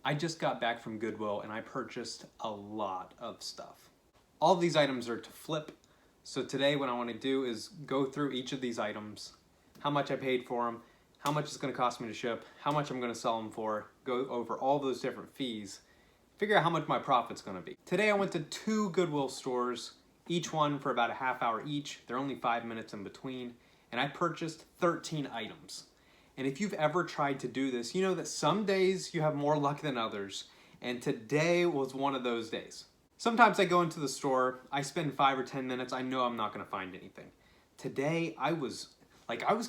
I just got back from Goodwill and I purchased a lot of stuff. All of these items are to flip. So today what I want to do is go through each of these items, how much I paid for them, how much it's going to cost me to ship, how much I'm going to sell them for, go over all those different fees, figure out how much my profit's going to be. Today I went to 2 Goodwill stores, each one for about a half hour each. They're only 5 minutes in between, and I purchased 13 items. And if you've ever tried to do this, you know that some days you have more luck than others, and today was one of those days. Sometimes I go into the store, I spend 5 or 10 minutes, I know I'm not going to find anything. Today I was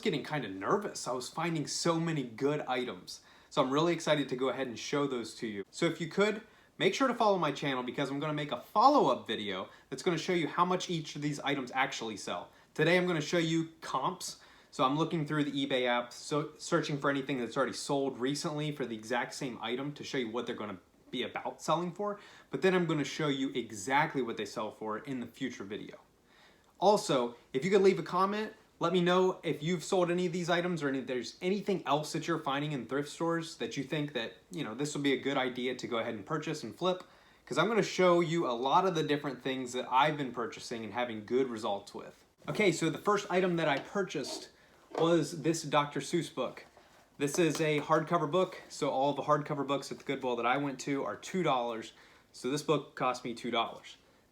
getting kind of nervous. I was finding so many good items. So I'm really excited to go ahead and show those to you. So if you could, make sure to follow my channel because I'm going to make a follow-up video that's going to show you how much each of these items actually sell. Today I'm going to show you comps. So I'm looking through the eBay app, so searching for anything that's already sold recently for the exact same item to show you what they're going to be about selling for. But then I'm going to show you exactly what they sell for in the future video. Also, if you could leave a comment, let me know if you've sold any of these items or if there's anything else that you're finding in thrift stores that you think that, this would be a good idea to go ahead and purchase and flip. Because I'm going to show you a lot of the different things that I've been purchasing and having good results with. Okay, so the first item that I purchased was this Dr. Seuss book. This is a hardcover book, so all the hardcover books at the Goodwill that I went to are $2, so this book cost me $2.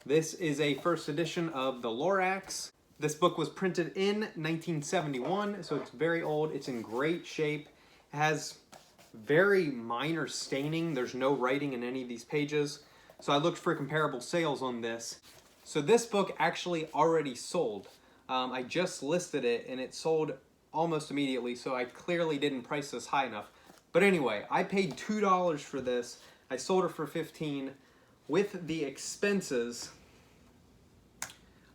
This is a first edition of the Lorax. This book was printed in 1971, so it's very old. It's in great shape. It has very minor staining. There's no writing in any of these pages. So I looked for comparable sales on this. So this book actually already sold. I just listed it and it sold almost immediately, so I clearly didn't price this high enough. But anyway, I paid $2 for this. I sold it for $15. With the expenses,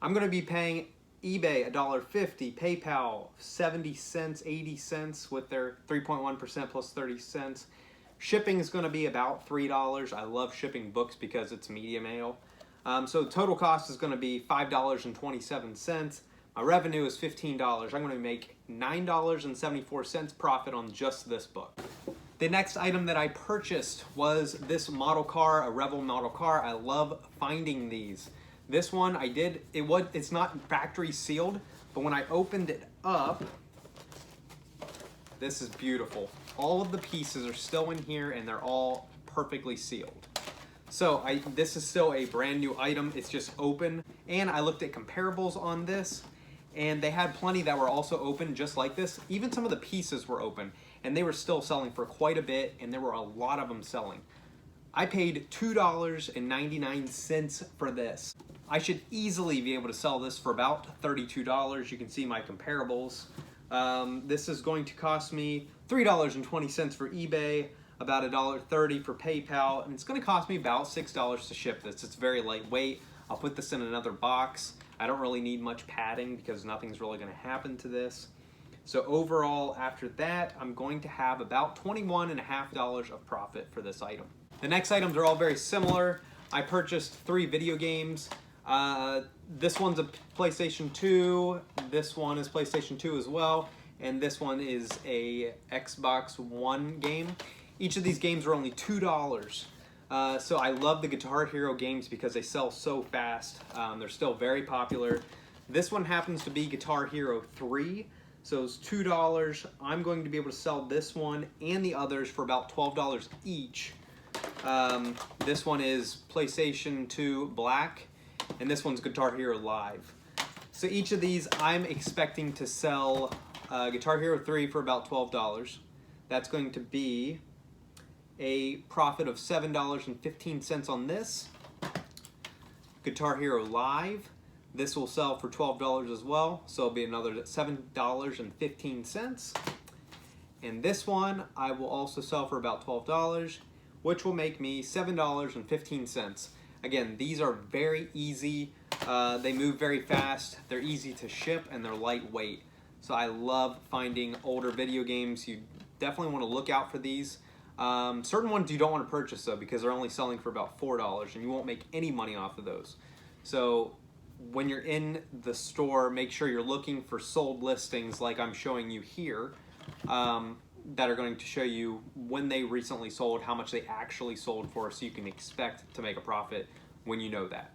I'm going to be paying eBay $1.50, PayPal 70 cents, 80 cents with their 3.1% plus 30 cents. Shipping is going to be about $3. I love shipping books because it's media mail. So total cost is going to be $5.27. My revenue is $15. I'm going to make $9.74 profit on just this book. The next item that I purchased was this model car, a Rebel model car. I love finding these. This one it's not factory sealed, but when I opened it up, this is beautiful. All of the pieces are still in here and they're all perfectly sealed. So this is still a brand new item. It's just open. And I looked at comparables on this and they had plenty that were also open just like this. Even some of the pieces were open and they were still selling for quite a bit and there were a lot of them selling. I paid $2.99 for this. I should easily be able to sell this for about $32. You can see my comparables. This is going to cost me $3.20 for eBay, about $1.30 for PayPal, and it's going to cost me about $6 to ship this. It's very lightweight. I'll put this in another box. I don't really need much padding because nothing's really going to happen to this. So overall, after that, I'm going to have about $21.50 of profit for this item. The next items are all very similar. I purchased 3 video games. This one's a PlayStation 2, this one is PlayStation 2 as well, and this one is a Xbox One game. Each of these games are only $2. So I love the Guitar Hero games because they sell so fast. They're still very popular. This one happens to be Guitar Hero 3, so it's $2. I'm going to be able to sell this one and the others for about $12 each. This one is PlayStation 2 Black, and this one's Guitar Hero Live. So each of these I'm expecting to sell Guitar Hero 3 for about $12. That's going to be a profit of $7.15 on this. Guitar Hero Live, this will sell for $12 as well, so it'll be another $7.15. And this one I will also sell for about $12, which will make me $7.15. Again, these are very easy. They move very fast. They're easy to ship and they're lightweight. So I love finding older video games. You definitely want to look out for these. Certain ones you don't want to purchase though because they're only selling for about $4 and you won't make any money off of those. So when you're in the store, make sure you're looking for sold listings like I'm showing you here. that are going to show you when they recently sold, how much they actually sold for, so you can expect to make a profit when you know that.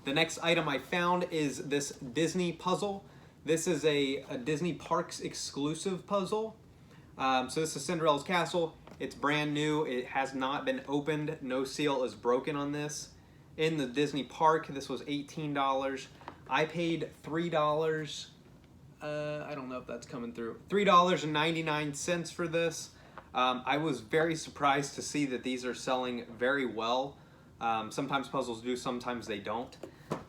The next item I found is this Disney puzzle. This is a Disney Parks exclusive puzzle. So this is Cinderella's Castle. It's brand new. It has not been opened. No seal is broken on this. In the Disney park, this was $18. I paid $3. I don't know if that's coming through. $3.99 for this. I was very surprised to see that these are selling very well. Sometimes puzzles do, sometimes they don't.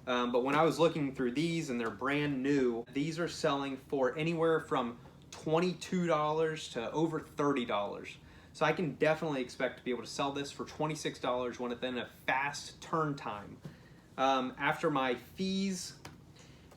But when I was looking through these and they're brand new, these are selling for anywhere from $22 to over $30. So I can definitely expect to be able to sell this for $26 when it's in a fast turn time. After my fees,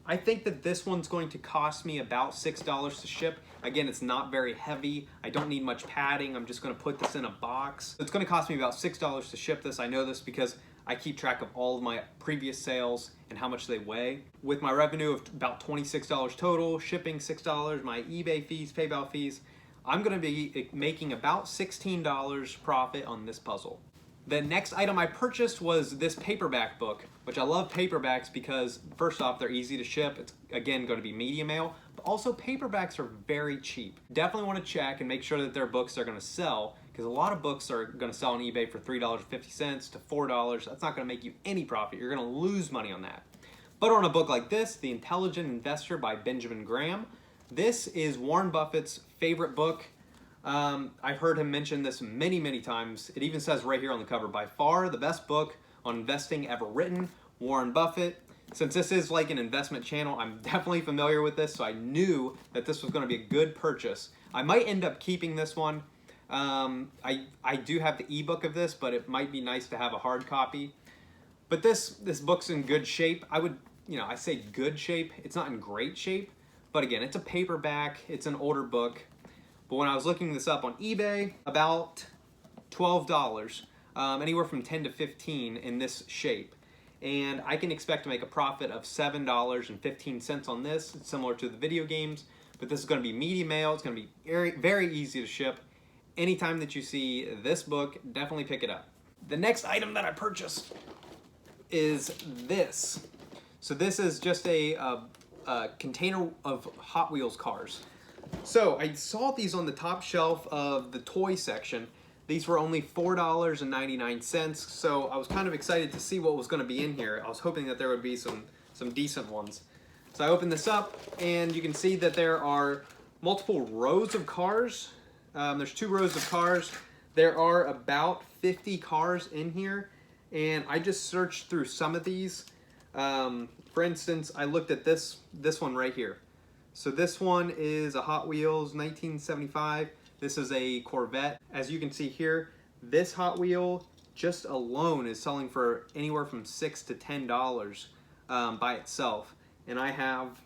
I think that this one's going to cost me about $6 to ship. Again, it's not very heavy. I don't need much padding. I'm just going to put this in a box. It's going to cost me about $6 to ship this. I know this because I keep track of all of my previous sales and how much they weigh. With my revenue of about $26 total, shipping $6, my eBay fees, PayPal fees, I'm going to be making about $16 profit on this puzzle. The next item I purchased was this paperback book, which I love paperbacks because first off, they're easy to ship. It's again going to be media mail, but also paperbacks are very cheap. Definitely want to check and make sure that their books are going to sell, because a lot of books are going to sell on eBay for $3.50 to $4. That's not going to make you any profit. You're going to lose money on that. But on a book like this, The Intelligent Investor by Benjamin Graham, this is Warren Buffett's favorite book. I've heard him mention this many, many times. It even says right here on the cover, by far the best book on investing ever written, Warren Buffett. Since this is like an investment channel, I'm definitely familiar with this, so I knew that this was going to be a good purchase. I might end up keeping this one. I do have the ebook of this, but it might be nice to have a hard copy. But this book's in good shape. I say good shape. It's not in great shape. But again, it's a paperback, it's an older book. But when I was looking this up on eBay, about $12, anywhere from 10 to 15 in this shape. And I can expect to make a profit of $7.15 on this. It's similar to the video games, but this is going to be media mail. It's going to be very, very easy to ship. Anytime that you see this book, definitely pick it up. The next item that I purchased is this. So this is just a container of Hot Wheels cars. So I saw these on the top shelf of the toy section. These were only $4.99, so I was kind of excited to see what was going to be in here. I was hoping that there would be some decent ones. So I opened this up, and you can see that there are multiple rows of cars. There's 2 rows of cars. There are about 50 cars in here, and I just searched through some of these. For instance, I looked at this one right here. So this one is a Hot Wheels 1975. This is a Corvette. As you can see here, this Hot Wheel just alone is selling for anywhere from $6 to $10 by itself. And I have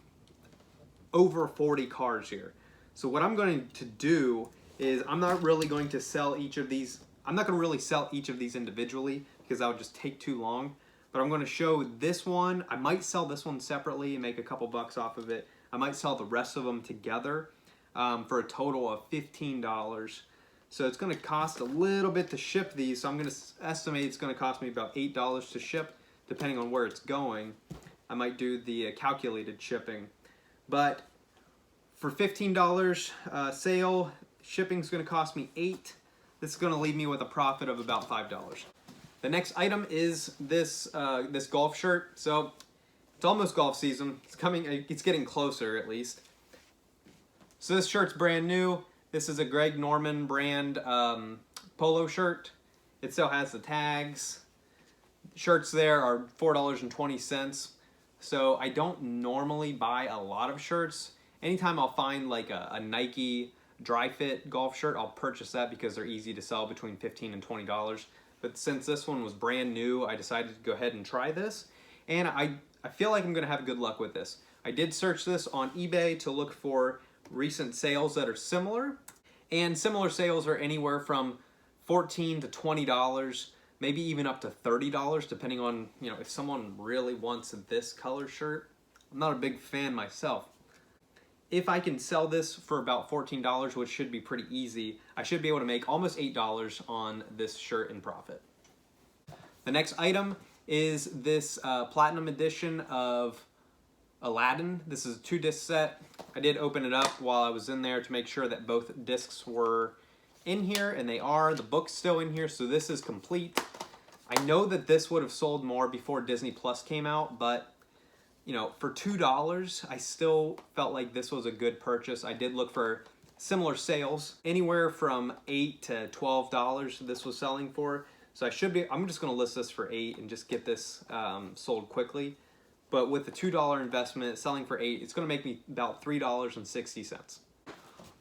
over 40 cars here. So what I'm going to do is I'm not really going to sell each of these. I'm not going to really sell each of these individually because that would just take too long. But I'm going to show this one. I might sell this one separately and make a couple bucks off of it. I might sell the rest of them together for a total of $15. So it's going to cost a little bit to ship these. So I'm going to estimate it's going to cost me about $8 to ship, depending on where it's going. I might do the calculated shipping. But for $15 sale, shipping's going to cost me $8. This is going to leave me with a profit of about $5. The next item is this this golf shirt. So it's almost golf season. It's getting closer at least. So this shirt's brand new. This is a Greg Norman brand polo shirt. It still has the tags. Shirts there are $4.20. So I don't normally buy a lot of shirts. Anytime I'll find like a Nike dry fit golf shirt, I'll purchase that because they're easy to sell between $15 and $20. But since this one was brand new, I decided to go ahead and try this. And I feel like I'm going to have good luck with this. I did search this on eBay to look for recent sales that are similar. And similar sales are anywhere from $14 to $20, maybe even up to $30, depending on, if someone really wants this color shirt. I'm not a big fan myself. if I can sell this for about $14, which should be pretty easy, I should be able to make almost $8 on this shirt in profit. The next item is this Platinum Edition of Aladdin. This is a 2-disc set. I did open it up while I was in there to make sure that both discs were in here, and they are. The book's still in here, so this is complete. I know that this would have sold more before Disney Plus came out, but you know, for $2, I still felt like this was a good purchase. I did look for similar sales, anywhere from $8 to $12 this was selling for. So I'm just gonna list this for $8 and just get this sold quickly. But with the $2 investment, selling for $8, it's gonna make me about $3.60.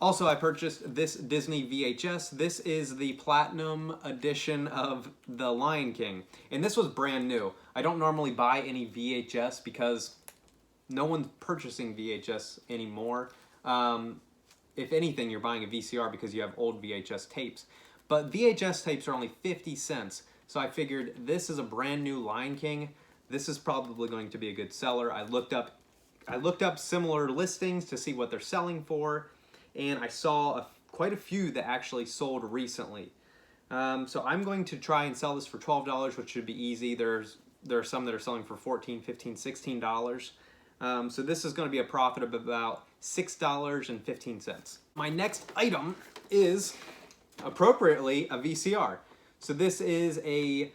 Also, I purchased this Disney VHS. This is the Platinum Edition of The Lion King. And this was brand new. I don't normally buy any VHS because no one's purchasing VHS anymore. If anything, you're buying a VCR because you have old VHS tapes. But VHS tapes are only 50 cents. So I figured this is a brand new Lion King. This is probably going to be a good seller. I looked up similar listings to see what they're selling for. And I saw quite a few that actually sold recently. So I'm going to try and sell this for $12, which should be easy. There are some that are selling for $14, $15, $16. So this is going to be a profit of about $6.15. My next item is, appropriately, a VCR. So this is a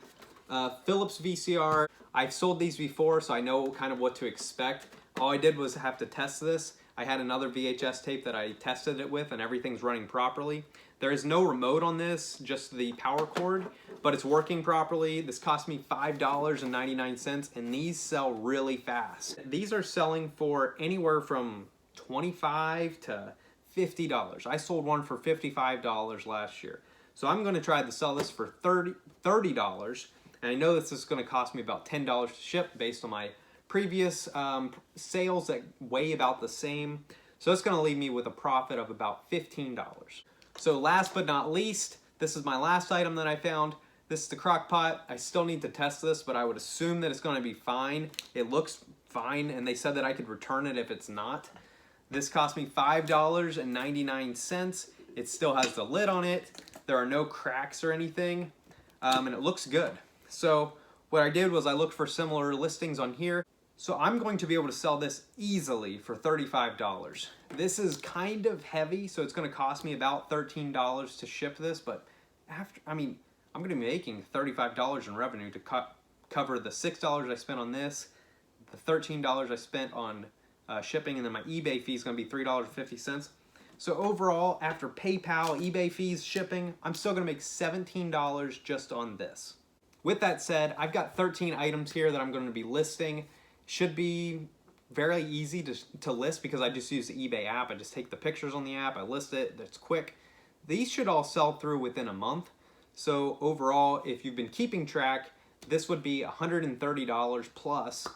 Philips VCR. I've sold these before, so I know kind of what to expect. All I did was have to test this. I had another VHS tape that I tested it with, and everything's running properly. There is no remote on this, just the power cord, but it's working properly. This cost me $5.99, and these sell really fast. These are selling for anywhere from $25 to $50. I sold one for $55 last year. So I'm gonna try to sell this for $30, and I know this is gonna cost me about $10 to ship based on my previous sales that weigh about the same. So it's gonna leave me with a profit of about $15. So last but not least, this is my last item that I found. This is the crock pot. I still need to test this, but I would assume that it's gonna be fine. It looks fine, and they said that I could return it if it's not. This cost me $5.99. It still has the lid on it. There are no cracks or anything, and it looks good. So what I did was I looked for similar listings on here. So I'm going to be able to sell this easily for $35. This is kind of heavy, so it's gonna cost me about $13 to ship this, but I'm gonna be making $35 in revenue to cover the $6 I spent on this, the $13 I spent on shipping, and then my eBay fee is gonna be $3.50. So overall, after PayPal, eBay fees, shipping, I'm still gonna make $17 just on this. With that said, I've got 13 items here that I'm gonna be listing. Should be very easy to list because I just use the eBay app. I just take the pictures on the app, I list it, it's quick. These should all sell through within a month. So overall, if you've been keeping track, this would be $130 plus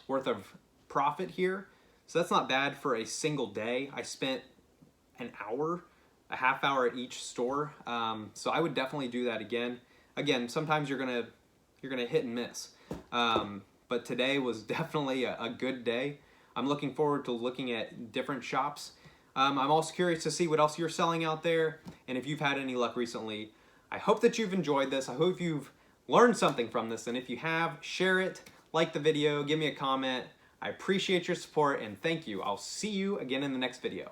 worth of profit here. So that's not bad for a single day. I spent an hour, a half hour at each store. So I would definitely do that again. Again, sometimes you're gonna hit and miss. But today was definitely a good day. I'm looking forward to looking at different shops. I'm also curious to see what else you're selling out there, and if you've had any luck recently. I hope that you've enjoyed this. I hope you've learned something from this, and if you have, share it, like the video, give me a comment. I appreciate your support, and thank you. I'll see you again in the next video.